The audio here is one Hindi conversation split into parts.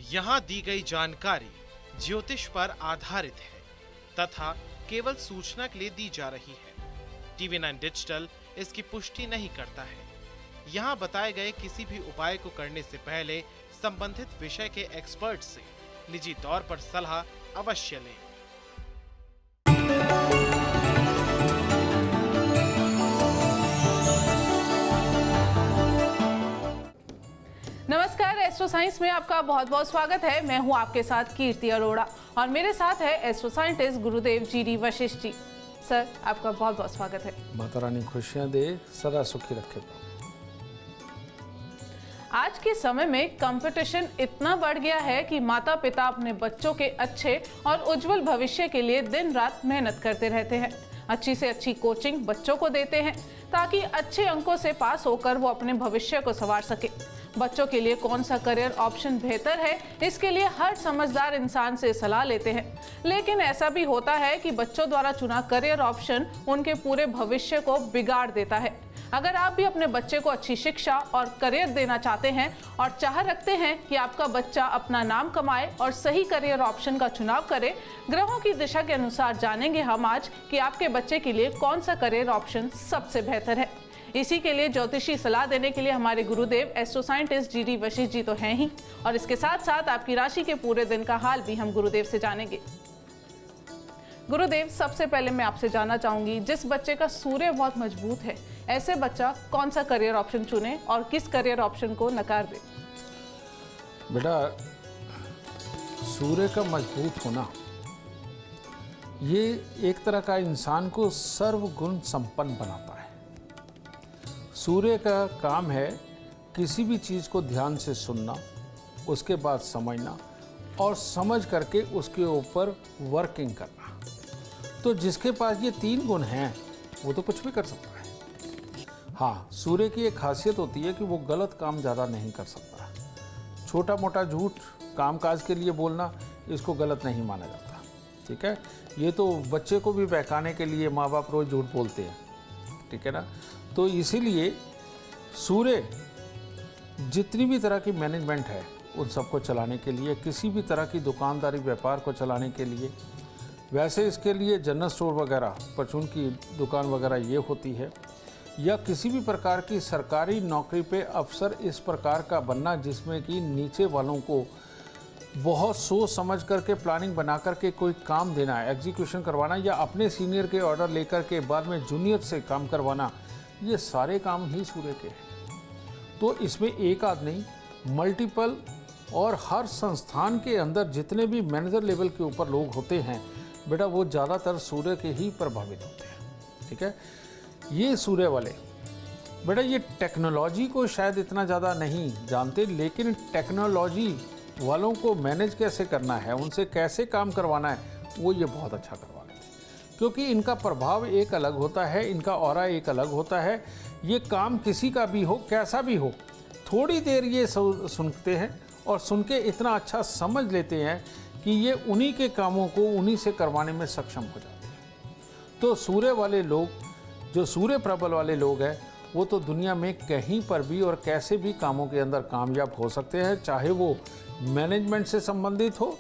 यहाँ दी गई जानकारी ज्योतिष पर आधारित है तथा केवल सूचना के लिए दी जा रही है। TV9 डिजिटल इसकी पुष्टि नहीं करता है। यहाँ बताए गए किसी भी उपाय को करने से पहले संबंधित विषय के एक्सपर्ट से निजी तौर पर सलाह अवश्य लें। नमस्कार, एस्ट्रो साइंस में आपका बहुत बहुत स्वागत है। मैं हूं आपके साथ कीर्ति अरोड़ा और मेरे साथ है एस्ट्रो साइंटिस्ट गुरुदेव जी वशिष्ठ जी। सर, आपका बहुत बहुत स्वागत है। माता रानी खुशियां दे, सदा सुखी रखे। आज के समय में कंपटीशन इतना बढ़ गया है कि माता पिता अपने बच्चों के अच्छे और उज्जवल भविष्य के लिए दिन रात मेहनत करते रहते हैं। अच्छी से अच्छी कोचिंग बच्चों को देते हैं ताकि अच्छे अंकों से पास होकर वो अपने भविष्य को संवार सके। बच्चों के लिए कौन सा करियर ऑप्शन बेहतर है, इसके लिए हर समझदार इंसान से सलाह लेते हैं। लेकिन ऐसा भी होता है कि बच्चों द्वारा चुना करियर ऑप्शन उनके पूरे भविष्य को बिगाड़ देता है। अगर आप भी अपने बच्चे को अच्छी शिक्षा और करियर देना चाहते हैं और चाह रखते हैं कि आपका बच्चा अपना नाम कमाए और सही करियर ऑप्शन का चुनाव करे, ग्रहों की दिशा के अनुसार जानेंगे हम आज कि आपके बच्चे के लिए कौन सा करियर ऑप्शन सबसे बेहतर है। इसी के लिए ज्योतिषी सलाह देने के लिए हमारे गुरुदेव एस्ट्रो साइंटिस्ट जी वशिष्ठ जी तो हैं ही, और इसके साथ साथ आपकी राशि के पूरे दिन का हाल भी हम गुरुदेव से जानेंगे। गुरुदेव, सबसे पहले मैं आपसे जानना चाहूंगी, जिस बच्चे का सूर्य बहुत मजबूत है, ऐसे बच्चा कौन सा करियर ऑप्शन चुने और किस करियर ऑप्शन को नकार दे? बेटा, सूर्य का मजबूत होना ये एक तरह का इंसान को सर्वगुण संपन्न बनाता है। सूर्य का काम है किसी भी चीज़ को ध्यान से सुनना, उसके बाद समझना और समझ करके उसके ऊपर वर्किंग करना। तो जिसके पास ये तीन गुण हैं वो तो कुछ भी कर सकता है। हाँ, सूर्य की एक खासियत होती है कि वो गलत काम ज़्यादा नहीं कर सकता। छोटा मोटा झूठ कामकाज के लिए बोलना, इसको गलत नहीं माना जाता। ठीक है, ये तो बच्चे को भी बहकाने के लिए माँ बाप रोज़ झूठ बोलते हैं। ठीक है ना, तो इसीलिए सूर्य जितनी भी तरह की मैनेजमेंट है उन सबको चलाने के लिए, किसी भी तरह की दुकानदारी व्यापार को चलाने के लिए, वैसे इसके लिए जनरल स्टोर वगैरह, परचून की दुकान वगैरह ये होती है, या किसी भी प्रकार की सरकारी नौकरी पे अफसर इस प्रकार का बनना जिसमें कि नीचे वालों को बहुत सोच समझ करके प्लानिंग बना करके कोई काम देना है, एग्जीक्यूशन करवाना, या अपने सीनियर के ऑर्डर लेकर के बाद में जूनियर से काम करवाना, ये सारे काम ही सूर्य के हैं। तो इसमें एक आध नहीं, मल्टीपल, और हर संस्थान के अंदर जितने भी मैनेजर लेवल के ऊपर लोग होते हैं बेटा, वो ज़्यादातर सूर्य के ही प्रभावित होते हैं। ठीक है, ये सूर्य वाले बेटा ये टेक्नोलॉजी को शायद इतना ज़्यादा नहीं जानते, लेकिन टेक्नोलॉजी वालों को मैनेज कैसे करना है, उनसे कैसे काम करवाना है, वो ये बहुत अच्छा करवा लेते हैं। क्योंकि इनका प्रभाव एक अलग होता है, इनका ऑरा एक अलग होता है। ये काम किसी का भी हो, कैसा भी हो, थोड़ी देर ये सुनते हैं और सुन के इतना अच्छा समझ लेते हैं कि ये उन्हीं के कामों को उन्हीं से करवाने में सक्षम हो जाते हैं। तो सूर्य वाले लोग, जो सूर्य प्रबल वाले लोग हैं, वो तो दुनिया में कहीं पर भी और कैसे भी कामों के अंदर कामयाब हो सकते हैं, चाहे वो मैनेजमेंट से संबंधित हो,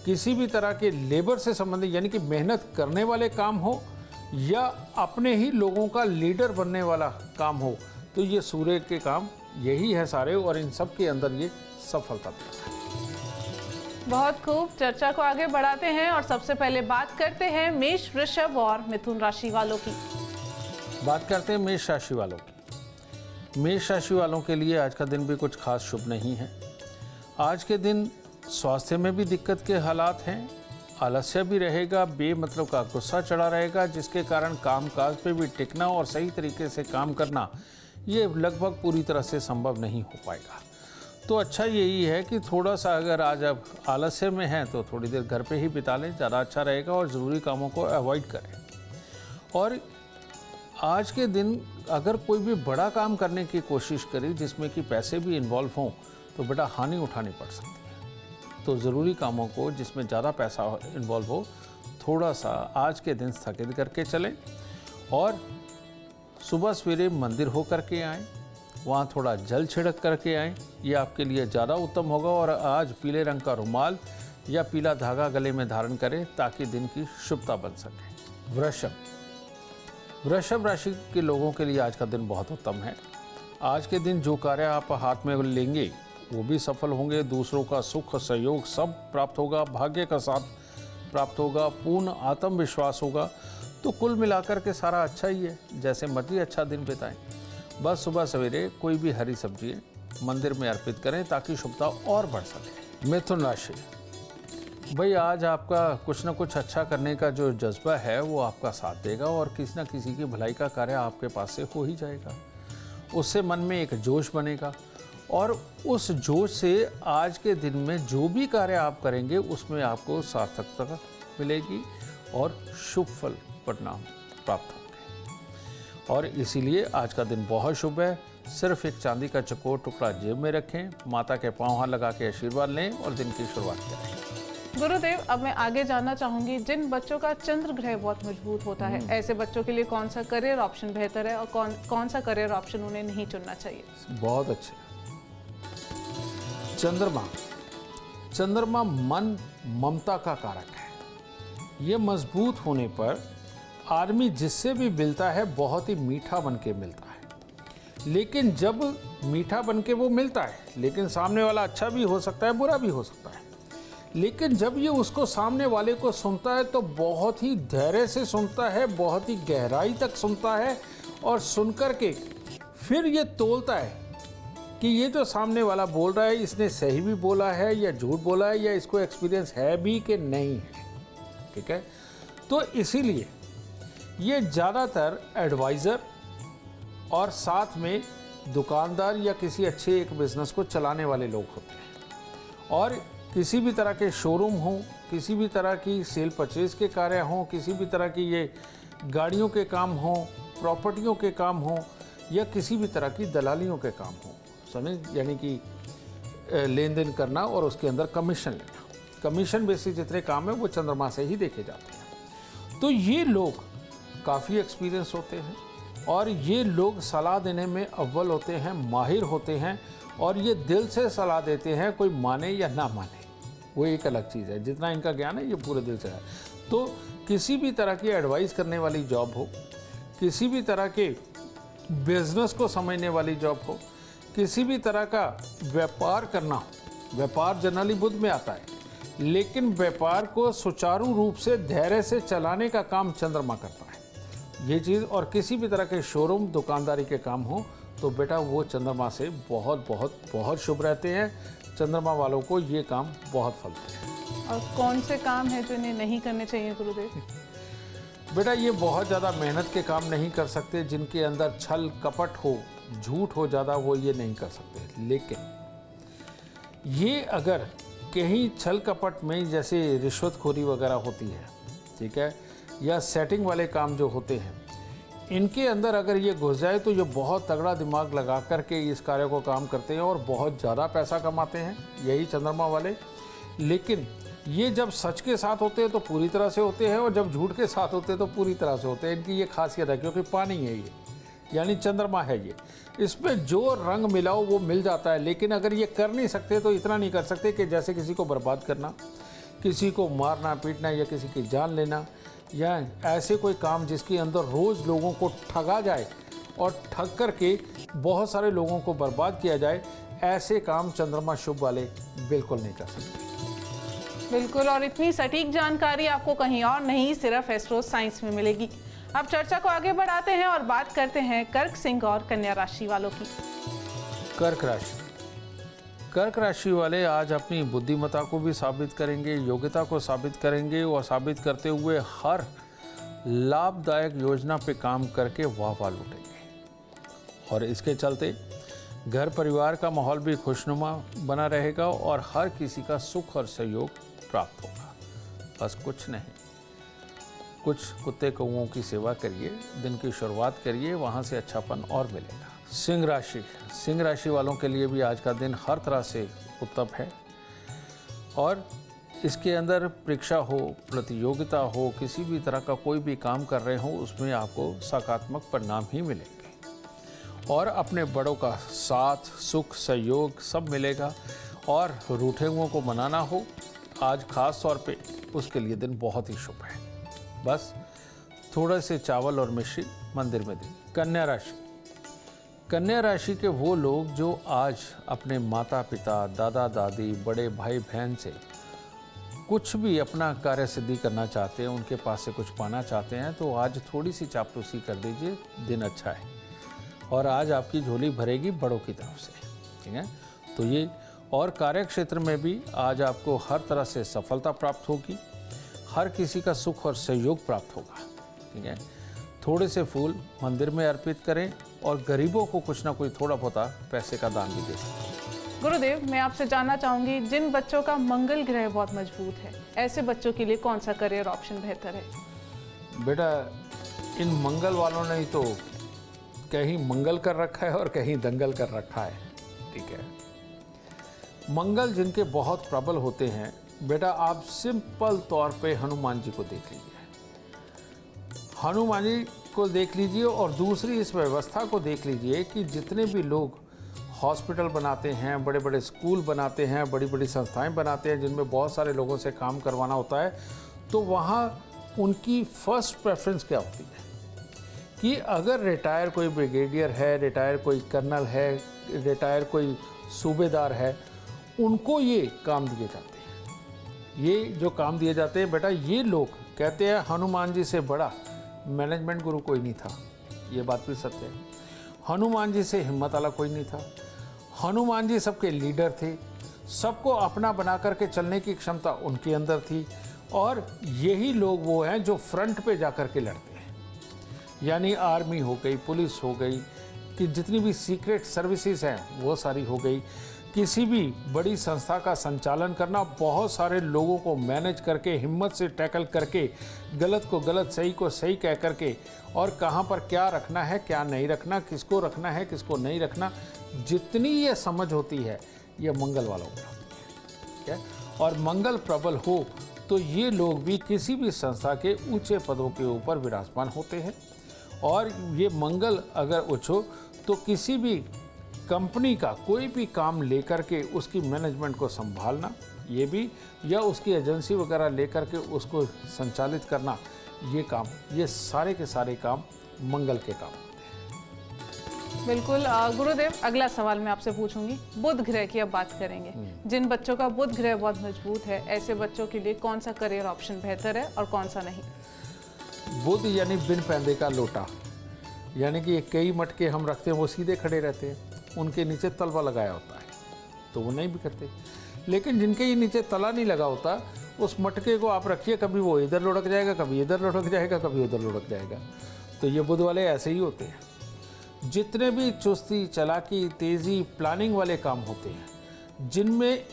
किसी भी तरह के लेबर से संबंधित यानी कि मेहनत करने वाले काम हो, या अपने ही लोगों का लीडर बनने वाला काम हो। तो ये सूर्य के काम यही है सारे, और इन सब के अंदर ये सफलता देता है। बहुत खूब, चर्चा को आगे बढ़ाते हैं और सबसे पहले बात करते हैं मेष, वृषभ और मिथुन राशि वालों की। बात करते हैं मेष राशि वालों की। मेष राशि वालों के लिए आज का दिन भी कुछ खास शुभ नहीं है। आज के दिन स्वास्थ्य में भी दिक्कत के हालात हैं, आलस्य भी रहेगा, बेमतलब का गुस्सा चढ़ा रहेगा, जिसके कारण कामकाज पे भी टिकना और सही तरीके से काम करना ये लगभग पूरी तरह से संभव नहीं हो पाएगा। तो अच्छा यही है कि थोड़ा सा अगर आज आप आलस्य में हैं तो थोड़ी देर घर पे ही बिता लें, ज़्यादा अच्छा रहेगा, और ज़रूरी कामों को अवॉइड करें। और आज के दिन अगर कोई भी बड़ा काम करने की कोशिश करी जिसमें कि पैसे भी इन्वॉल्व हों तो बेटा हानि उठानी पड़ सकती है। तो ज़रूरी कामों को जिसमें ज़्यादा पैसा इन्वॉल्व हो, थोड़ा सा आज के दिन स्थगित करके चलें, और सुबह सवेरे मंदिर हो करके आएँ, वहाँ थोड़ा जल छिड़क करके आएँ, ये आपके लिए ज़्यादा उत्तम होगा। और आज पीले रंग का रुमाल या पीला धागा गले में धारण करें ताकि दिन की शुभता बन सके। वृषभ राशि के लोगों के लिए आज का दिन बहुत उत्तम है। आज के दिन जो कार्य आप हाथ में लेंगे वो भी सफल होंगे। दूसरों का सुख सहयोग सब प्राप्त होगा। भाग्य का साथ प्राप्त होगा। पूर्ण आत्मविश्वास होगा। तो कुल मिलाकर के सारा अच्छा ही है। जैसे मर्जी अच्छा दिन बिताएं। बस सुबह सवेरे कोई भी हरी सब्जी मंदिर में अर्पित करें ताकि शुभता और बढ़ सके। मिथुन राशि, भाई आज आपका कुछ ना कुछ अच्छा करने का जो जज्बा है वो आपका साथ देगा और किसी ना किसी की भलाई का कार्य आपके पास से हो ही जाएगा। उससे मन में एक जोश बनेगा और उस जोश से आज के दिन में जो भी कार्य आप करेंगे उसमें आपको सार्थकता मिलेगी और शुभ फल परिणाम प्राप्त होंगे। और इसीलिए आज का दिन बहुत शुभ है। सिर्फ एक चांदी का चकोर टुकड़ा जेब में रखें, माता के पांव हाथ लगा के आशीर्वाद लें और दिन की शुरुआत करें। गुरुदेव, अब मैं आगे जानना चाहूंगी, जिन बच्चों का चंद्र ग्रह बहुत मजबूत होता है, ऐसे बच्चों के लिए कौन सा करियर ऑप्शन बेहतर है और कौन सा करियर ऑप्शन उन्हें नहीं चुनना चाहिए? बहुत अच्छे। चंद्रमा मन ममता का कारक है। ये मजबूत होने पर आदमी जिससे भी मिलता है बहुत ही मीठा बन के मिलता है। लेकिन जब मीठा बन के वो मिलता है, लेकिन सामने वाला अच्छा भी हो सकता है, बुरा भी हो सकता है। लेकिन जब ये उसको सामने वाले को सुनता है तो बहुत ही धैर्य से सुनता है, बहुत ही गहराई तक सुनता है और सुनकर के फिर ये तोलता है कि ये जो सामने वाला बोल रहा है इसने सही भी बोला है या झूठ बोला है या इसको एक्सपीरियंस है भी कि नहीं है। ठीक है, तो इसीलिए ये ज़्यादातर एडवाइज़र और साथ में दुकानदार या किसी अच्छे एक बिज़नेस को चलाने वाले लोग होते हैं। और किसी भी तरह के शोरूम हों, किसी भी तरह की सेल परचेज के कार्य हों, किसी भी तरह की ये गाड़ियों के काम हों, प्रॉपर्टियों के काम हों या किसी भी तरह की दलालियों के काम हों, समझ, यानी कि लेन देन करना और उसके अंदर कमीशन लेना, कमीशन बेसिस जितने काम है वो चंद्रमा से ही देखे जाते हैं। तो ये लोग काफ़ी एक्सपीरियंस होते हैं और ये लोग सलाह देने में अव्वल होते हैं, माहिर होते हैं और ये दिल से सलाह देते हैं, कोई माने या ना माने वो एक अलग चीज़ है। जितना इनका ज्ञान है ये पूरे दिल से है। तो किसी भी तरह की एडवाइस करने वाली जॉब हो, किसी भी तरह के बिजनेस को समझने वाली जॉब हो, किसी भी तरह का व्यापार करना हो, व्यापार जनरली बुध में आता है, लेकिन व्यापार को सुचारू रूप से धैर्य से चलाने का काम चंद्रमा करता है ये चीज़। और किसी भी तरह के शोरूम दुकानदारी के काम हो तो बेटा वो चंद्रमा से बहुत बहुत बहुत शुभ रहते हैं। चंद्रमा वालों को ये काम बहुत फलते हैं। और कौन से काम है जो इन्हें नहीं करने चाहिए गुरुदेव? बेटा ये बहुत ज़्यादा मेहनत के काम नहीं कर सकते, जिनके अंदर छल कपट हो, झूठ हो ज़्यादा, वो ये नहीं कर सकते। लेकिन ये अगर कहीं छल कपट में जैसे रिश्वतखोरी वगैरह होती है, ठीक है, या सेटिंग वाले काम जो होते हैं, इनके अंदर अगर ये घुस जाए तो ये बहुत तगड़ा दिमाग लगा करके इस कार्य को काम करते हैं और बहुत ज़्यादा पैसा कमाते हैं, यही चंद्रमा वाले। लेकिन ये जब सच के साथ होते हैं तो पूरी तरह से होते हैं और जब झूठ के साथ होते हैं तो पूरी तरह से होते हैं। इनकी ये खासियत है, क्योंकि पानी है ये, यानी चंद्रमा है ये, इसमें जो रंग मिलाओ वो मिल जाता है। लेकिन अगर ये कर नहीं सकते तो इतना नहीं कर सकते कि जैसे किसी को बर्बाद करना, किसी को मारना पीटना या किसी की जान लेना, या ऐसे कोई काम जिसके अंदर रोज़ लोगों को ठगा जाए और ठग करके बहुत सारे लोगों को बर्बाद किया जाए, ऐसे काम चंद्रमा शुभ वाले बिल्कुल नहीं कर सकते। बिल्कुल, और इतनी सटीक जानकारी आपको कहीं और नहीं, सिर्फ एस्ट्रो साइंस में मिलेगी। अब चर्चा को आगे बढ़ाते हैं और बात करते हैं कर्क, सिंह और कन्या राशि वालों की। कर्क राशि, कर्क राशि वाले आज अपनी बुद्धिमत्ता को भी साबित करेंगे, योग्यता को साबित करेंगे और साबित करते हुए हर लाभदायक योजना पे काम करके वाह लुटेंगे। और इसके चलते घर परिवार का माहौल भी खुशनुमा बना रहेगा और हर किसी का सुख और सहयोग प्राप्त होगा। बस कुछ नहीं, कुछ कुत्ते कौओं की सेवा करिए, दिन की शुरुआत करिए, वहाँ से अच्छापन और मिलेगा। सिंह राशि, सिंह राशि वालों के लिए भी आज का दिन हर तरह से उत्तम है और इसके अंदर परीक्षा हो, प्रतियोगिता हो, किसी भी तरह का कोई भी काम कर रहे हो उसमें आपको सकारात्मक परिणाम ही मिलेंगे। और अपने बड़ों का साथ सुख सहयोग सब मिलेगा। और रूठे हुओं को मनाना हो आज खास तौर पे, उसके लिए दिन बहुत ही शुभ है। बस थोड़े से चावल और मिश्री मंदिर में दें। कन्या राशि, कन्या राशि के वो लोग जो आज अपने माता पिता, दादा दादी, बड़े भाई बहन से कुछ भी अपना कार्य सिद्धि करना चाहते हैं, उनके पास से कुछ पाना चाहते हैं, तो आज थोड़ी सी चापलूसी कर दीजिए, दिन अच्छा है। और आज आपकी झोली भरेगी बड़ों की तरफ से, ठीक है। तो ये, और कार्य क्षेत्र में भी आज आपको हर तरह से सफलता प्राप्त होगी, हर किसी का सुख और सहयोग प्राप्त होगा, ठीक है। थोड़े से फूल मंदिर में अर्पित करें और गरीबों को कुछ ना कुछ थोड़ा बहुत पैसे का दान भी दे सकते हैं। गुरुदेव, मैं आपसे जानना चाहूंगी, जिन बच्चों का मंगल ग्रह बहुत मजबूत है, ऐसे बच्चों के लिए कौन सा करियर ऑप्शन बेहतर है? बेटा, इन मंगल वालों ने ही तो कहीं मंगल कर रखा है और कहीं दंगल कर रखा है, ठीक है। मंगल जिनके बहुत प्रबल होते हैं, बेटा आप सिंपल तौर पे हनुमान जी को देख लीजिए, हनुमान जी को देख लीजिए। और दूसरी इस व्यवस्था को देख लीजिए कि जितने भी लोग हॉस्पिटल बनाते हैं, बड़े बड़े स्कूल बनाते हैं, बड़ी बड़ी संस्थाएं बनाते हैं जिनमें बहुत सारे लोगों से काम करवाना होता है, तो वहाँ उनकी फर्स्ट प्रेफरेंस क्या होती है कि अगर रिटायर कोई ब्रिगेडियर है, रिटायर कोई कर्नल है, रिटायर कोई सूबेदार है, उनको ये काम दिए जाते हैं। ये जो काम दिए जाते हैं, बेटा ये लोग कहते हैं हनुमान जी से बड़ा मैनेजमेंट गुरु कोई नहीं था। ये बात भी सत्य है। हनुमान जी से हिम्मत वाला कोई नहीं था। हनुमान जी सबके लीडर थे, सबको अपना बना करके चलने की क्षमता उनके अंदर थी। और यही लोग वो हैं जो फ्रंट पे जा कर के लड़ते हैं, यानी आर्मी हो गई, पुलिस हो गई, कि जितनी भी सीक्रेट सर्विसेज हैं वो सारी हो गई। किसी भी बड़ी संस्था का संचालन करना, बहुत सारे लोगों को मैनेज करके, हिम्मत से टैकल करके, गलत को गलत, सही को सही कह करके, और कहाँ पर क्या रखना है, क्या नहीं रखना, किसको रखना है, किसको नहीं रखना, जितनी ये समझ होती है, ये मंगल वालों को होती है, ठीक है। और मंगल प्रबल हो तो ये लोग भी किसी भी संस्था के ऊंचे पदों के ऊपर विराजमान होते हैं। और ये मंगल अगर उच्च हो तो किसी भी कंपनी का कोई भी काम लेकर के उसकी मैनेजमेंट को संभालना, ये भी, या उसकी एजेंसी वगैरह लेकर के उसको संचालित करना, ये काम, ये सारे के सारे काम मंगल के काम होते हैं। बिल्कुल। गुरुदेव, अगला सवाल मैं आपसे पूछूंगी, बुध ग्रह की अब बात करेंगे। जिन बच्चों का बुध ग्रह बहुत मजबूत है, ऐसे बच्चों के लिए कौन सा करियर ऑप्शन बेहतर है और कौन सा नहीं? बुध यानी बिन पैंदे का लोटा, यानी कि कई मटके हम रखते हैं, वो सीधे खड़े रहते हैं, उनके नीचे तलवा लगाया होता है तो वो नहीं भी करते। लेकिन जिनके ये नीचे तला नहीं लगा होता, उस मटके को आप रखिए, कभी वो इधर लुढ़क जाएगा, कभी इधर लुढ़क जाएगा, कभी उधर लुढ़क जाएगा। तो ये बुध वाले ऐसे ही होते हैं। जितने भी चुस्ती, चालाकी, तेज़ी, प्लानिंग वाले काम होते हैं, जिनमें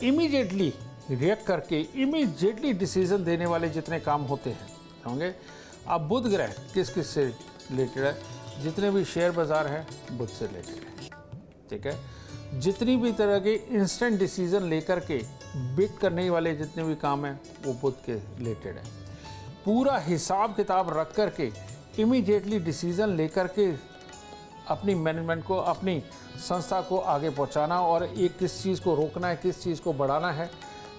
इमीडिएटली रिएक्ट करके इमीडिएटली डिसीजन देने वाले जितने काम होते हैं, होंगे। अब बुध ग्रह किस किस से रिलेटेड है? जितने भी शेयर बाज़ार है, बुध से रिलेटेड है, ठीक है। जितनी भी तरह के इंस्टेंट डिसीजन लेकर के बिट करने वाले जितने भी काम हैं, वो बुध के रिलेटेड है। पूरा हिसाब किताब रख कर के इमीडिएटली डिसीजन लेकर के अपनी मैनेजमेंट को, अपनी संस्था को आगे पहुंचाना, और एक किस चीज़ को रोकना है, किस चीज़ को बढ़ाना है,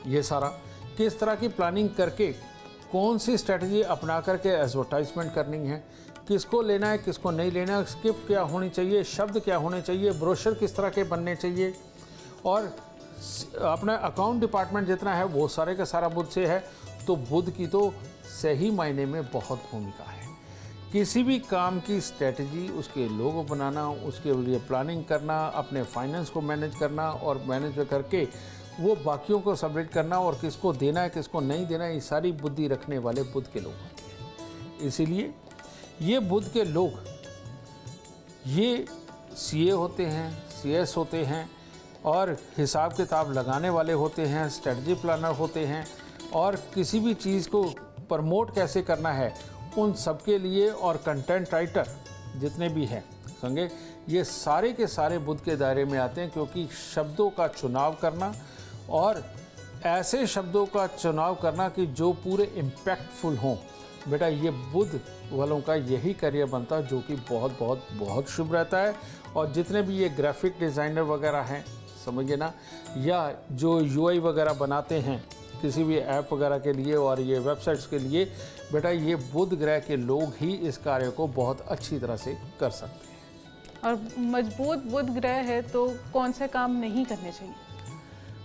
ये सारा किस तरह की प्लानिंग करके, कौन सी स्ट्रेटजी अपना करके एडवर्टाइजमेंट करनी है, किसको लेना है, किसको नहीं लेना है, स्किप क्या होनी चाहिए, शब्द क्या होने चाहिए, ब्रोशर किस तरह के बनने चाहिए, और अपना अकाउंट डिपार्टमेंट जितना है वो सारे का सारा बुध से है। तो बुध की तो सही मायने में बहुत भूमिका है। किसी भी काम की स्ट्रेटजी, उसके लोगो बनाना, उसके लिए प्लानिंग करना, अपने फाइनेंस को मैनेज करना, और मैनेज करके वो बाकियों को सबमिट करना, और किसको देना है, किसको नहीं देना है, ये सारी बुद्धि रखने वाले बुध के लोग होते हैं। इसीलिए ये बुध के लोग, ये सीए होते हैं, सीएस होते हैं, और हिसाब किताब लगाने वाले होते हैं, स्ट्रेटजी प्लानर होते हैं, और किसी भी चीज़ को प्रमोट कैसे करना है उन सबके लिए, और कंटेंट राइटर जितने भी हैं संगे, ये सारे के सारे बुध के दायरे में आते हैं। क्योंकि शब्दों का चुनाव करना, और ऐसे शब्दों का चुनाव करना कि जो पूरे इम्पैक्टफुल हों, बेटा ये बुध वालों का यही करियर बनता है, जो कि बहुत बहुत बहुत शुभ रहता है। और जितने भी ये ग्राफिक डिज़ाइनर वगैरह हैं, समझिए ना, या जो यूआई वगैरह बनाते हैं किसी भी ऐप वगैरह के लिए और ये वेबसाइट्स के लिए, बेटा ये बुध ग्रह के लोग ही इस कार्य को बहुत अच्छी तरह से कर सकते हैं। और मजबूत बुध ग्रह है तो कौन से काम नहीं करने चाहिए?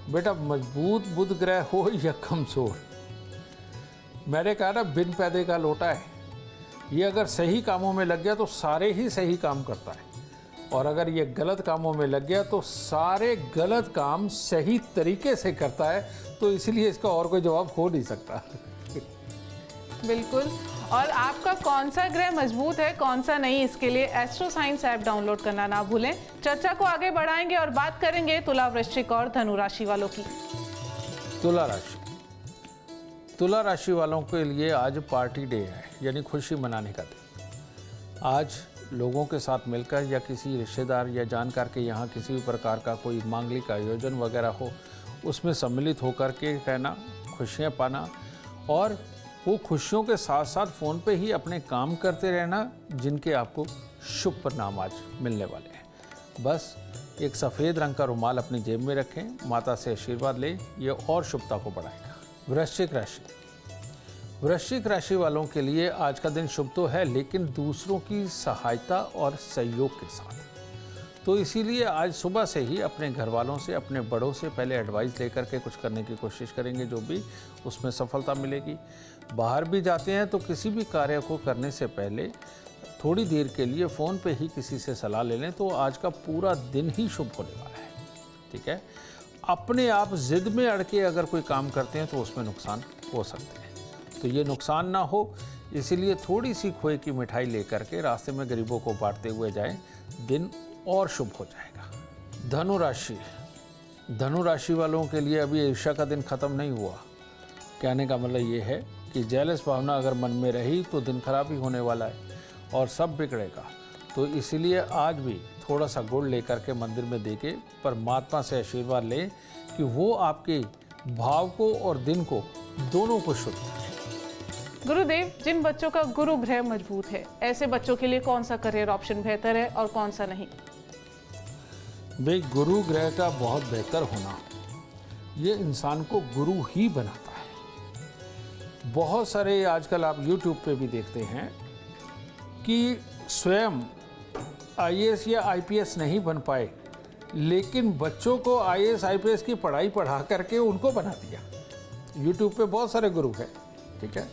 बेटा मजबूत बुध ग्रह हो या कमज़ोर, मैंने कहा ना बिन पैदे का लोटा है, ये अगर सही कामों में लग गया तो सारे ही सही काम करता है, और अगर ये गलत कामों में लग गया तो सारे गलत काम सही तरीके से करता है। तो इसलिए इसका और कोई जवाब हो नहीं सकता। बिल्कुल। और आपका कौन सा ग्रह मजबूत है, कौन सा नहीं, इसके लिए एस्ट्रो साइंस ऐप डाउनलोड करना ना भूलें। चर्चा को आगे बढ़ाएंगे और बात करेंगे तुला, वृश्चिक और धनु राशि वालों की। तुला राशि, तुला राशि वालों के लिए आज पार्टी डे है, यानी खुशी मनाने का दिन। आज लोगों के साथ मिलकर या किसी रिश्तेदार या जानकार के यहाँ किसी भी प्रकार का कोई मांगलिक आयोजन वगैरह हो, उसमें सम्मिलित होकर के रहना, खुशियाँ पाना, और वो खुशियों के साथ साथ फ़ोन पे ही अपने काम करते रहना जिनके आपको शुभ परिणाम आज मिलने वाले हैं। बस एक सफ़ेद रंग का रुमाल अपनी जेब में रखें, माता से आशीर्वाद लें, ये और शुभता को बढ़ाएगा। वृश्चिक राशि, वृश्चिक राशि वालों के लिए आज का दिन शुभ तो है, लेकिन दूसरों की सहायता और सहयोग के साथ। तो इसीलिए आज सुबह से ही अपने घर वालों से, अपने बड़ों से पहले एडवाइस लेकर के कुछ करने की कोशिश करेंगे, जो भी उसमें सफलता मिलेगी। बाहर भी जाते हैं तो किसी भी कार्य को करने से पहले थोड़ी देर के लिए फ़ोन पे ही किसी से सलाह ले लें, तो आज का पूरा दिन ही शुभ होने वाला है। ठीक है, अपने आप जिद में अड़ के अगर कोई काम करते हैं तो उसमें नुकसान हो सकते हैं, तो ये नुकसान ना हो, इसीलिए थोड़ी सी खोए की मिठाई लेकर के रास्ते में गरीबों को बांटते हुए जाएं, दिन और शुभ हो जाएगा। धनु राशि, धनु राशि वालों के लिए अभी ईर्ष्या का दिन खत्म नहीं हुआ। कहने का मतलब ये है कि जेलस भावना अगर मन में रही तो दिन खराब ही होने वाला है और सब बिगड़ेगा। तो इसीलिए आज भी थोड़ा सा गुड़ लेकर के मंदिर में देके परमात्मा से आशीर्वाद लें कि वो आपके भाव को और दिन को दोनों को शुद्ध करें। गुरुदेव, जिन बच्चों का गुरु ग्रह मजबूत है, ऐसे बच्चों के लिए कौन सा करियर ऑप्शन बेहतर है और कौन सा नहीं? भाई गुरु ग्रह का बहुत बेहतर होना ये इंसान को गुरु ही बनाता है। बहुत सारे आजकल आप YouTube पे भी देखते हैं कि स्वयं IAS या IPS नहीं बन पाए, लेकिन बच्चों को IAS IPS की पढ़ाई पढ़ा करके उनको बना दिया। YouTube पे बहुत सारे गुरु हैं। ठीक है,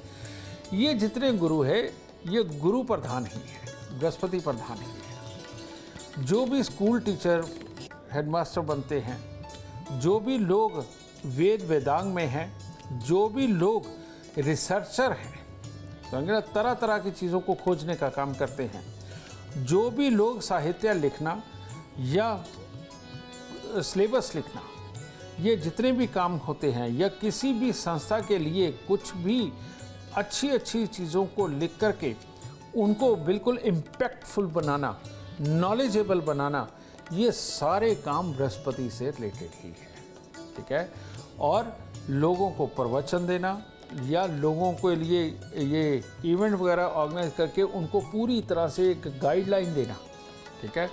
ये जितने गुरु है ये गुरु प्रधान ही है, बृहस्पति प्रधान ही है। जो भी स्कूल टीचर, हेडमास्टर बनते हैं, जो भी लोग वेद वेदांग में हैं, जो भी लोग रिसर्चर हैं, समझे ना, तरह तरह की चीज़ों को खोजने का काम करते हैं, जो भी लोग साहित्य लिखना या सिलेबस लिखना, ये जितने भी काम होते हैं, या किसी भी संस्था के लिए कुछ भी अच्छी अच्छी चीज़ों को लिख करके उनको बिल्कुल इम्पैक्टफुल बनाना, नॉलेजेबल बनाना, ये सारे काम बृहस्पति से रिलेटेड ही है। ठीक है, और लोगों को प्रवचन देना या लोगों के लिए ये इवेंट वगैरह ऑर्गेनाइज करके उनको पूरी तरह से एक गाइडलाइन देना। ठीक है,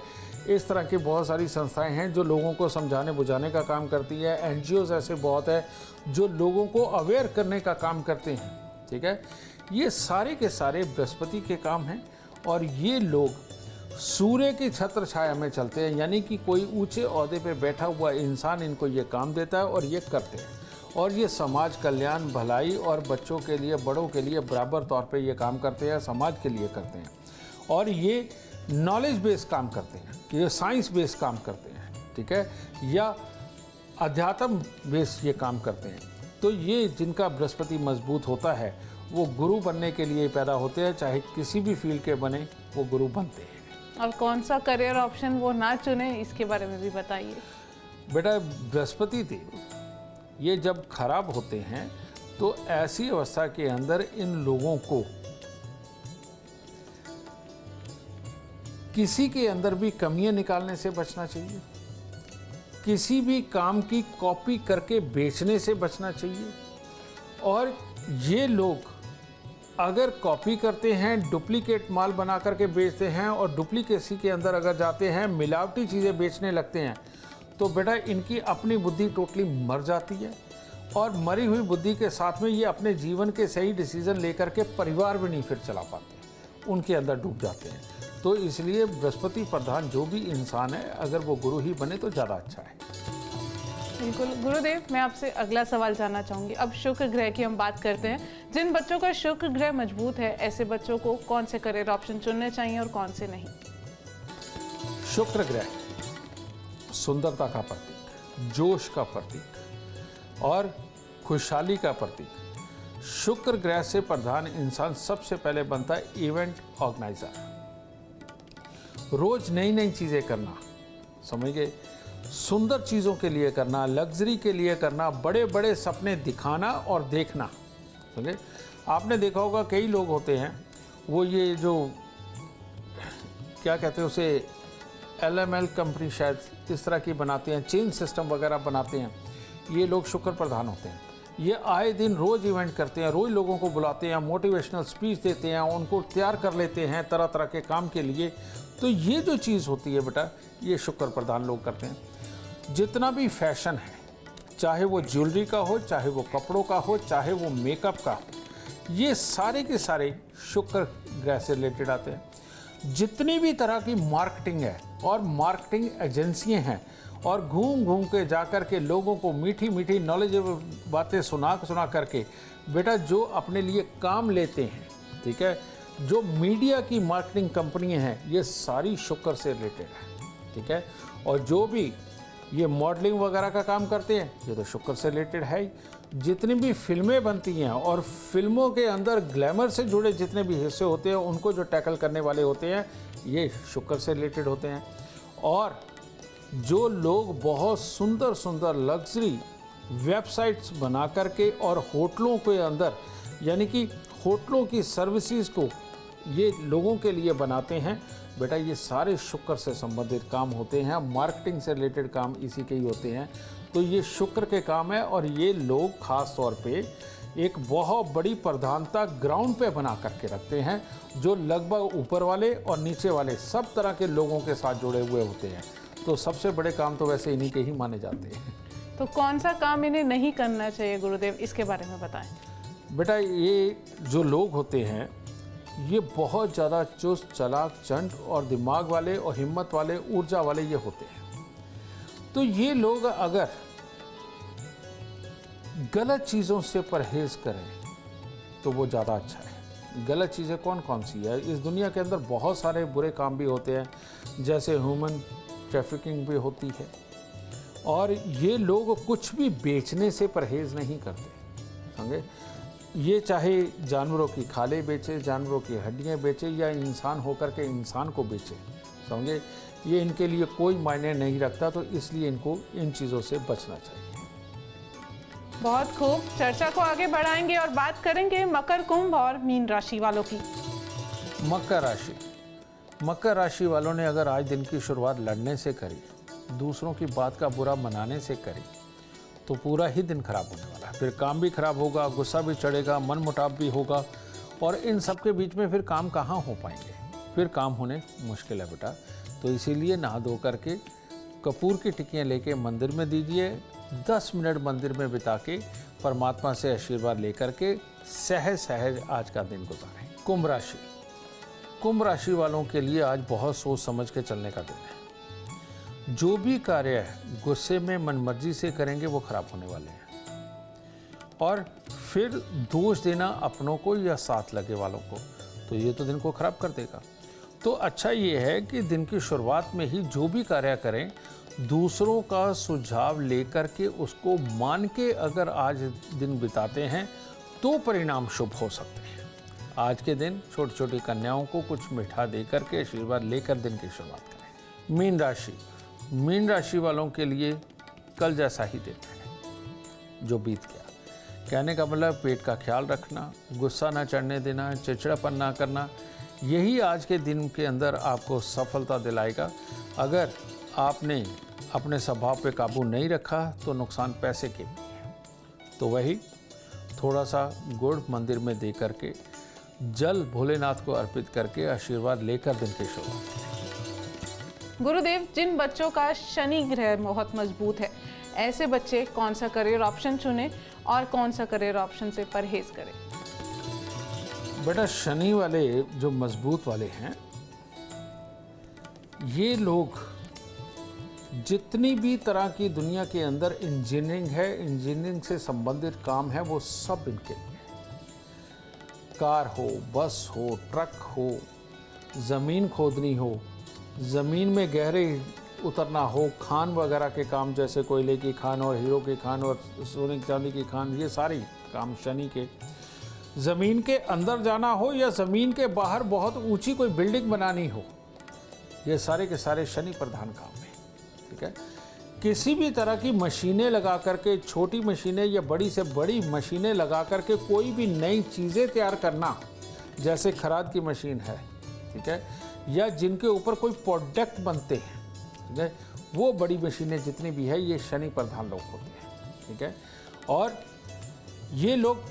इस तरह की बहुत सारी संस्थाएं हैं जो लोगों को समझाने बुझाने का काम करती है। NGOs ऐसे बहुत है जो लोगों को अवेयर करने का काम करते हैं। ठीक है, ये सारे के सारे बृहस्पति के काम हैं, और ये लोग सूर्य की छत्र छाया में चलते हैं, यानी कि कोई ऊंचे ओहदे पे बैठा हुआ इंसान इनको ये काम देता है और ये करते हैं, और ये समाज कल्याण, भलाई और बच्चों के लिए, बड़ों के लिए बराबर तौर पे ये काम करते हैं, समाज के लिए करते हैं, और ये नॉलेज बेस्ड काम करते हैं, ये साइंस बेस्ड काम करते हैं। ठीक है, या अध्यात्म बेस्ड ये काम करते हैं। तो ये जिनका बृहस्पति मजबूत होता है वो गुरु बनने के लिए पैदा होते हैं, चाहे किसी भी फील्ड के बने वो गुरु बनते हैं। और कौन सा करियर ऑप्शन वो ना चुने, इसके बारे में भी बताइए। बेटा बृहस्पति देव ये जब खराब होते हैं तो ऐसी अवस्था के अंदर इन लोगों को किसी के अंदर भी कमियां निकालने से बचना चाहिए, किसी भी काम की कॉपी करके बेचने से बचना चाहिए, और ये लोग अगर कॉपी करते हैं, डुप्लीकेट माल बना करके बेचते हैं और डुप्लीकेसी के अंदर अगर जाते हैं, मिलावटी चीज़ें बेचने लगते हैं, तो बेटा इनकी अपनी बुद्धि टोटली मर जाती है और मरी हुई बुद्धि के साथ में ये अपने जीवन के सही डिसीजन लेकर के परिवार भी नहीं फिर चला पाते, उनके अंदर डूब जाते हैं। तो इसलिए बृहस्पति प्रधान जो भी इंसान है, अगर वो गुरु ही बने तो ज़्यादा अच्छा है। बिल्कुल गुरुदेव, मैं आपसे अगला सवाल जानना चाहूंगी। अब शुक्र ग्रह की हम बात करते हैं। जिन बच्चों का शुक्र ग्रह मजबूत है, ऐसे बच्चों को कौन से करियर ऑप्शन चुनने चाहिए और कौन से नहीं? शुक्र ग्रह सुंदरता का प्रतीक, जोश का प्रतीक और खुशहाली का प्रतीक। शुक्र ग्रह से प्रधान इंसान सबसे पहले बनता है इवेंट ऑर्गेनाइजर। रोज नई नई चीज़ें करना, समझ गए, सुंदर चीज़ों के लिए करना, लग्जरी के लिए करना, बड़े बड़े सपने दिखाना और देखना। समझे, आपने देखा होगा कई लोग होते हैं, वो ये जो क्या कहते हैं उसे, LML कंपनी शायद इस तरह की बनाते हैं, चेन सिस्टम वगैरह बनाते हैं, ये लोग शुक्र प्रधान होते हैं। ये आए दिन रोज़ इवेंट करते हैं, रोज़ लोगों को बुलाते हैं, मोटिवेशनल स्पीच देते हैं, उनको तैयार कर लेते हैं तरह तरह के काम के लिए। तो ये जो चीज़ होती है बेटा, ये शुक्र प्रधान लोग करते हैं। जितना भी फैशन है, चाहे वो ज्वेलरी का हो, चाहे वो कपड़ों का हो, चाहे वो मेकअप का हो, ये सारे के सारे शुक्र ग्रह से रिलेटेड आते हैं। जितनी भी तरह की मार्केटिंग है और मार्केटिंग एजेंसियां हैं, और घूम घूम के जाकर के लोगों को मीठी मीठी नॉलेजेबल बातें सुना करके बेटा जो अपने लिए काम लेते हैं, ठीक है, जो मीडिया की मार्केटिंग कंपनियां हैं, ये सारी शुक्र से रिलेटेड है, ठीक है। और जो भी ये मॉडलिंग वगैरह का काम करते हैं, ये तो शुक्र से रिलेटेड है ही। जितनी भी फिल्में बनती हैं और फिल्मों के अंदर ग्लैमर से जुड़े जितने भी हिस्से होते हैं, उनको जो टैकल करने वाले होते हैं, ये शुक्र से रिलेटेड होते हैं। और जो लोग बहुत सुंदर सुंदर लग्जरी वेबसाइट्स बना करके और होटलों के अंदर, यानी कि होटलों की सर्विसेज को ये लोगों के लिए बनाते हैं, बेटा ये सारे शुक्र से संबंधित काम होते हैं। मार्केटिंग से रिलेटेड काम इसी के ही होते हैं। तो ये शुक्र के काम है और ये लोग खास तौर पे एक बहुत बड़ी प्रधानता ग्राउंड पे बना करके रखते हैं, जो लगभग ऊपर वाले और नीचे वाले सब तरह के लोगों के साथ जुड़े हुए होते हैं। तो सबसे बड़े काम तो वैसे इन्हीं के ही माने जाते हैं। तो कौन सा काम इन्हें नहीं करना चाहिए गुरुदेव, इसके बारे में बताएं। बेटा ये जो लोग होते हैं, ये बहुत ज़्यादा चुस्त, चालाक, चंट और दिमाग वाले और हिम्मत वाले, ऊर्जा वाले ये होते हैं। तो ये लोग अगर गलत चीज़ों से परहेज करें तो वो ज़्यादा अच्छा है। गलत चीज़ें कौन कौन सी है? इस दुनिया के अंदर बहुत सारे बुरे काम भी होते हैं, जैसे ह्यूमन ट्रैफिकिंग भी होती है। और ये लोग कुछ भी बेचने से परहेज नहीं करते, समझे। ये चाहे जानवरों की खालें बेचे, जानवरों की हड्डियाँ बेचे, या इंसान होकर के इंसान को बेचे, समझे, ये इनके लिए कोई मायने नहीं रखता। तो इसलिए इनको इन चीज़ों से बचना चाहिए। बहुत खूब, चर्चा को आगे बढ़ाएंगे और बात करेंगे मकर, कुंभ और मीन राशि वालों की। मकर राशि, मकर राशि वालों ने अगर आज दिन की शुरुआत लड़ने से करी, दूसरों की बात का बुरा मनाने से करी, तो पूरा ही दिन खराब होने वाला है। फिर काम भी खराब होगा, गुस्सा भी चढ़ेगा, मन मुटाव भी होगा, और इन सब के बीच में फिर काम कहाँ हो पाएंगे, फिर काम होने मुश्किल है बेटा। तो इसीलिए नहा धो करके कपूर की टिक्कियाँ लेके मंदिर में दीजिए, 10 मिनट मंदिर में बिता के परमात्मा से आशीर्वाद लेकर के सहज सहज आज का दिन गुजारें। कुंभ राशि, कुंभ राशि वालों के लिए आज बहुत सोच समझ के चलने का दिन है। जो भी कार्य गुस्से में मनमर्जी से करेंगे वो खराब होने वाले हैं, और फिर दोष देना अपनों को या साथ लगे वालों को, तो ये तो दिन को खराब कर देगा। तो अच्छा ये है कि दिन की शुरुआत में ही जो भी कार्य करें, दूसरों का सुझाव लेकर के उसको मान के अगर आज दिन बिताते हैं तो परिणाम शुभ हो सकते हैं। आज के दिन छोटी छोटी कन्याओं को कुछ मीठा दे करके आशीर्वाद लेकर दिन की शुरुआत करें। मीन राशि, मीन राशि वालों के लिए कल जैसा ही दिन है जो बीत गया। कहने का मतलब पेट का ख्याल रखना, गुस्सा ना चढ़ने देना, चिड़चिड़ापन ना करना, यही आज के दिन के अंदर आपको सफलता दिलाएगा। अगर आपने अपने स्वभाव पे काबू नहीं रखा तो नुकसान पैसे के भी है। तो वही थोड़ा सा गुड़ मंदिर में दे करके जल भोलेनाथ को अर्पित करके आशीर्वाद लेकर दिन की शुरुआत। गुरुदेव, जिन बच्चों का शनि ग्रह बहुत मजबूत है, ऐसे बच्चे कौन सा करियर ऑप्शन चुनें और कौन सा करियर ऑप्शन से परहेज करें? बेटा, शनि वाले जो मजबूत वाले हैं, ये लोग जितनी भी तरह की दुनिया के अंदर इंजीनियरिंग है, इंजीनियरिंग से संबंधित काम है, वो सब इनके लिए। कार हो, बस हो, ट्रक हो, ज़मीन खोदनी हो, ज़मीन में गहरे उतरना हो, खान वगैरह के काम जैसे कोयले की खान और हीरो की खान और सोने चांदी की खान, ये सारे काम शनि के। ज़मीन के अंदर जाना हो या ज़मीन के बाहर बहुत ऊंची कोई बिल्डिंग बनानी हो, ये सारे के सारे शनि प्रधान काम है। ठीक है। किसी भी तरह की मशीनें लगा करके, छोटी मशीनें या बड़ी से बड़ी मशीनें लगा करके कोई भी नई चीज़ें तैयार करना, जैसे खराद की मशीन है, ठीक है, या जिनके ऊपर कोई प्रोडक्ट बनते हैं, ठीक है, वो बड़ी मशीनें जितनी भी है, ये शनि प्रधान लोग होते हैं। ठीक है। और ये लोग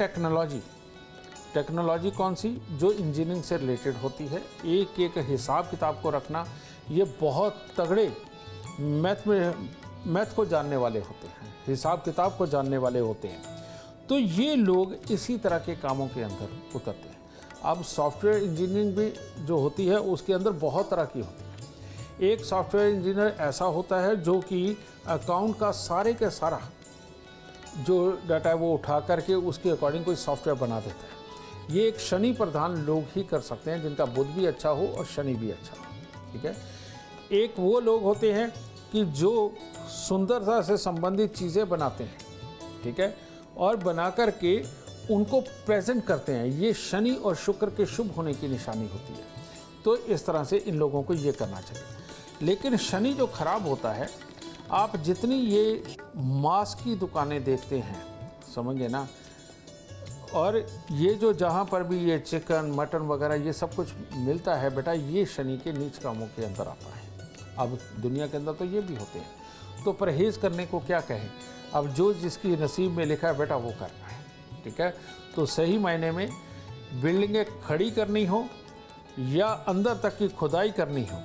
टेक्नोलॉजी कौन सी, जो इंजीनियरिंग से रिलेटेड होती है, एक एक हिसाब किताब को रखना, ये बहुत तगड़े मैथ को जानने वाले होते हैं, हिसाब किताब को जानने वाले होते हैं। तो ये लोग इसी तरह के कामों के अंदर उतरते हैं। अब सॉफ्टवेयर इंजीनियरिंग भी जो होती है, उसके अंदर बहुत तरह की होती है। एक सॉफ्टवेयर इंजीनियर ऐसा होता है जो कि अकाउंट का सारे के सारा जो डाटा है वो उठा करके उसके अकॉर्डिंग कोई सॉफ्टवेयर बना देता है। ये एक शनि प्रधान लोग ही कर सकते हैं, जिनका बुध भी अच्छा हो और शनि भी अच्छा हो। ठीक है। एक वो लोग होते हैं कि जो सुंदरता से संबंधित चीज़ें बनाते हैं, ठीक है, और बना करके उनको प्रेजेंट करते हैं। ये शनि और शुक्र के शुभ होने की निशानी होती है। तो इस तरह से इन लोगों को ये करना चाहिए। लेकिन शनि जो खराब होता है, आप जितनी ये मांस की दुकानें देखते हैं, समझिए ना, और ये जो जहाँ पर भी ये चिकन मटन वगैरह ये सब कुछ मिलता है बेटा, ये शनि के नीच कामों के अंदर आता है। अब दुनिया के अंदर तो ये भी होते हैं। तो परहेज़ करने को क्या कहें, अब जो जिसकी नसीब में लिखा है बेटा वो करना है। ठीक है। तो सही मायने में बिल्डिंगें खड़ी करनी हो या अंदर तक की खुदाई करनी हो,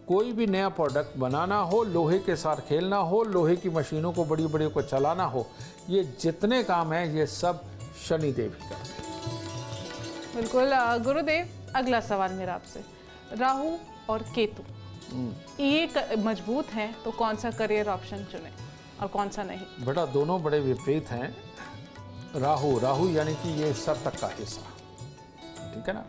कोई भी नया प्रोडक्ट बनाना हो, लोहे के साथ खेलना हो, लोहे की मशीनों को बड़ी बड़ी को चलाना हो, ये जितने काम हैं ये सब शनिदेव ही करते हैं। बिल्कुल गुरुदेव, अगला सवाल मेरा आपसे, राहु और केतु ये मजबूत हैं, तो कौन सा करियर ऑप्शन चुने और कौन सा नहीं? बेटा, दोनों बड़े विपरीत हैं। राहु यानी कि ये सर तक का हिस्सा, ठीक है ना,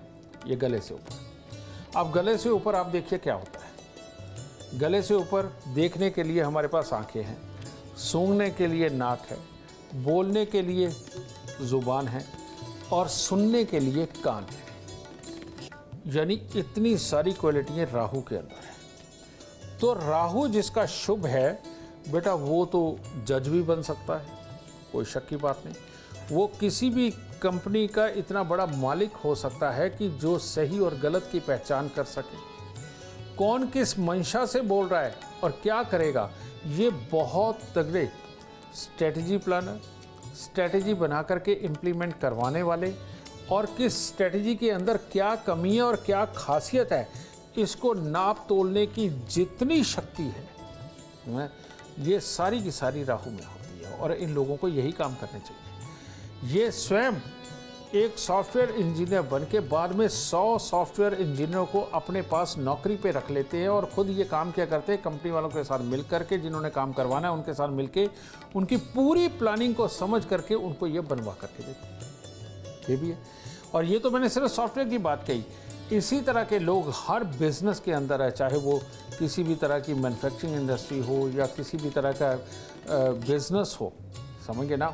ये गले से ऊपर। अब गले से ऊपर आप देखिए क्या होता है। गले से ऊपर देखने के लिए हमारे पास आंखें हैं, सूंघने के लिए नाक है, बोलने के लिए जुबान है और सुनने के लिए कान है। यानी इतनी सारी क्वालिटियाँ राहु के अंदर है। तो राहु जिसका शुभ है बेटा, वो तो जज भी बन सकता है, कोई शक की बात नहीं। वो किसी भी कंपनी का इतना बड़ा मालिक हो सकता है कि जो सही और गलत की पहचान कर सके, कौन किस मंशा से बोल रहा है और क्या करेगा, ये बहुत तगड़े स्ट्रेटजी प्लानर, स्ट्रेटजी बना करके इम्प्लीमेंट करवाने वाले, और किस स्ट्रेटजी के अंदर क्या कमी है और क्या खासियत है, इसको नाप तोलने की जितनी शक्ति है, ये सारी की सारी राहु में होती है। और इन लोगों को यही काम करने चाहिए। ये स्वयं एक सॉफ्टवेयर इंजीनियर बन के बाद में 100 सॉफ्टवेयर इंजीनियरों को अपने पास नौकरी पे रख लेते हैं और खुद ये काम क्या करते हैं, कंपनी वालों के साथ मिल करके, जिन्होंने काम करवाना है उनके साथ मिलके उनकी पूरी प्लानिंग को समझ करके उनको ये बनवा करके देते हैं। ये भी है। और ये तो मैंने सिर्फ सॉफ्टवेयर की बात कही। इसी तरह के लोग हर बिजनेस के अंदर है, चाहे वो किसी भी तरह की मैन्युफैक्चरिंग इंडस्ट्री हो या किसी भी तरह का बिजनेस हो, समझिए ना,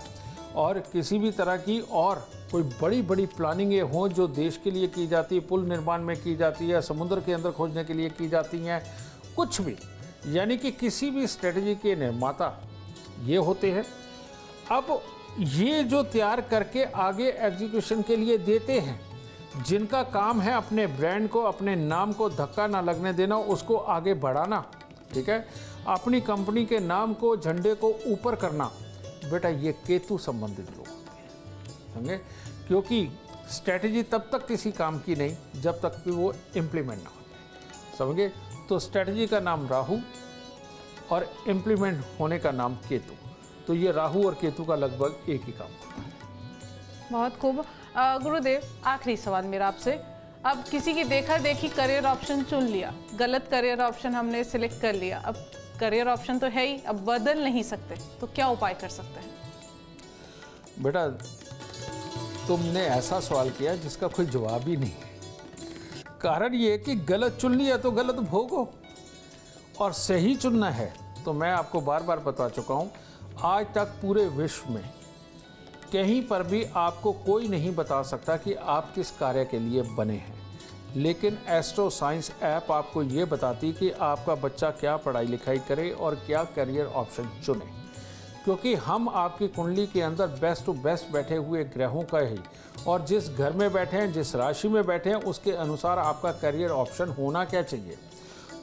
और किसी भी तरह की और कोई बड़ी बड़ी प्लानिंगें हों जो देश के लिए की जाती है, पुल निर्माण में की जाती है, समुद्र के अंदर खोजने के लिए की जाती हैं, कुछ भी, यानी कि किसी भी स्ट्रेटजी के निर्माता ये होते हैं। अब ये जो तैयार करके आगे एग्जीक्यूशन के लिए देते हैं, जिनका काम है अपने ब्रांड को, अपने नाम को धक्का ना लगने देना, उसको आगे बढ़ाना, ठीक है, अपनी कंपनी के नाम को, झंडे को ऊपर करना, बेटा ये केतु संबंधित लोग होते हैं, समझे। क्योंकि स्ट्रैटेजी तब तक किसी काम की नहीं जब तक कि वो इम्प्लीमेंट ना हो जाए, समझे। तो स्ट्रैटेजी का नाम राहु और इम्प्लीमेंट होने का नाम केतु। तो ये राहु और केतु का लगभग एक ही काम होता है। बहुत खूब। गुरुदेव, आखिरी सवाल मेरा आपसे। अब किसी की देखा देखी करियर ऑप्शन चुन लिया, गलत करियर ऑप्शन हमने सिलेक्ट कर लिया, अब करियर ऑप्शन तो है ही, अब बदल नहीं सकते, तो क्या उपाय कर सकते हैं? बेटा, तुमने ऐसा सवाल किया जिसका कोई जवाब ही नहीं है। कारण ये कि गलत चुन लिया तो गलत भोगो, और सही चुनना है तो मैं आपको बार बार बता चुका हूँ, आज तक पूरे विश्व में कहीं पर भी आपको कोई नहीं बता सकता कि आप किस कार्य के लिए बने हैं। लेकिन एस्ट्रो साइंस ऐप आपको ये बताती कि आपका बच्चा क्या पढ़ाई लिखाई करे और क्या करियर ऑप्शन चुने, क्योंकि हम आपकी कुंडली के अंदर बेस्ट टू बेस्ट बैठे हुए ग्रहों का ही, और जिस घर में बैठे हैं, जिस राशि में बैठे हैं, उसके अनुसार आपका करियर ऑप्शन होना क्या चाहिए।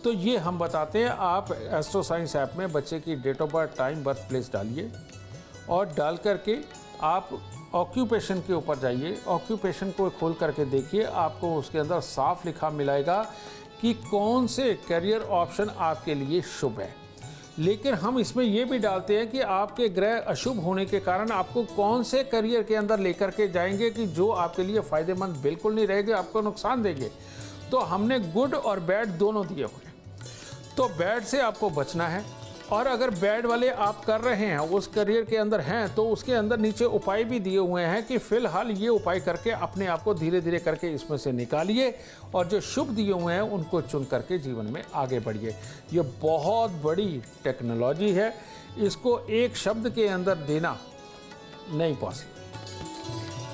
तो ये हम बताते हैं। आप एस्ट्रो साइंस ऐप में बच्चे की date of birth, time, birth place डालिए, और डाल करके आप ऑक्यूपेशन के ऊपर जाइए। ऑक्यूपेशन को खोल करके देखिए, आपको उसके अंदर साफ लिखा मिलेगा कि कौन से करियर ऑप्शन आपके लिए शुभ है। लेकिन हम इसमें यह भी डालते हैं कि आपके ग्रह अशुभ होने के कारण आपको कौन से करियर के अंदर लेकर के जाएंगे कि जो आपके लिए फ़ायदेमंद बिल्कुल नहीं रहेंगे, आपको नुकसान देंगे। तो हमने गुड और बैड दोनों दिए हुए हैं। तो बैड से आपको बचना है, और अगर बैड वाले आप कर रहे हैं, उस करियर के अंदर हैं, तो उसके अंदर नीचे उपाय भी दिए हुए हैं कि फिलहाल ये उपाय करके अपने आप को धीरे धीरे करके इसमें से निकालिए, और जो शुभ दिए हुए हैं उनको चुन करके जीवन में आगे बढ़िए। ये बहुत बड़ी टेक्नोलॉजी है, इसको एक शब्द के अंदर देना नहीं पॉसिबल।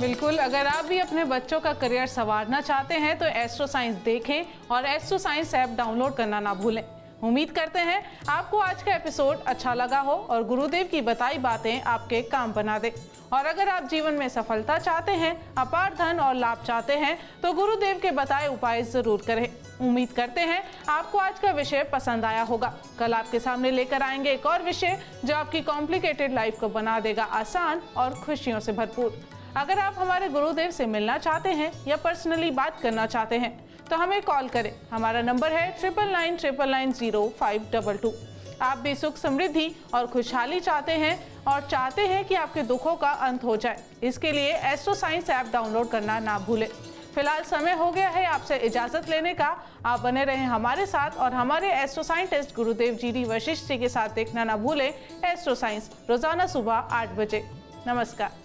बिल्कुल, अगर आप भी अपने बच्चों का करियर संवारना चाहते हैं तो एस्ट्रो साइंस देखें और एस्ट्रो साइंस ऐप डाउनलोड करना ना भूलें। उम्मीद करते हैं आपको आज का एपिसोड अच्छा लगा हो और गुरुदेव की बताई बातें आपके काम बना दे। और अगर आप जीवन में सफलता चाहते हैं, अपार धन और लाभ चाहते हैं, तो गुरुदेव के बताए उपाय जरूर करें। उम्मीद करते हैं आपको आज का विषय पसंद आया होगा। कल आपके सामने लेकर आएंगे एक और विषय जो आपकी कॉम्प्लिकेटेड लाइफ को बना देगा आसान और खुशियों से भरपूर। अगर आप हमारे गुरुदेव से मिलना चाहते हैं या पर्सनली बात करना चाहते हैं तो हमें कॉल करें। हमारा नंबर है 9999900522। आप भी सुख, समृद्धि और खुशहाली चाहते हैं और चाहते हैं कि आपके दुखों का अंत हो जाए, इसके लिए एस्ट्रो साइंस ऐप डाउनलोड करना ना भूलें। फिलहाल समय हो गया है आपसे इजाजत लेने का। आप बने रहें हमारे साथ और हमारे एस्ट्रो साइंटिस्ट गुरुदेव GD वशिष्ठ जी के साथ देखना ना भूलें एस्ट्रो साइंस, रोजाना सुबह 8 बजे। नमस्कार।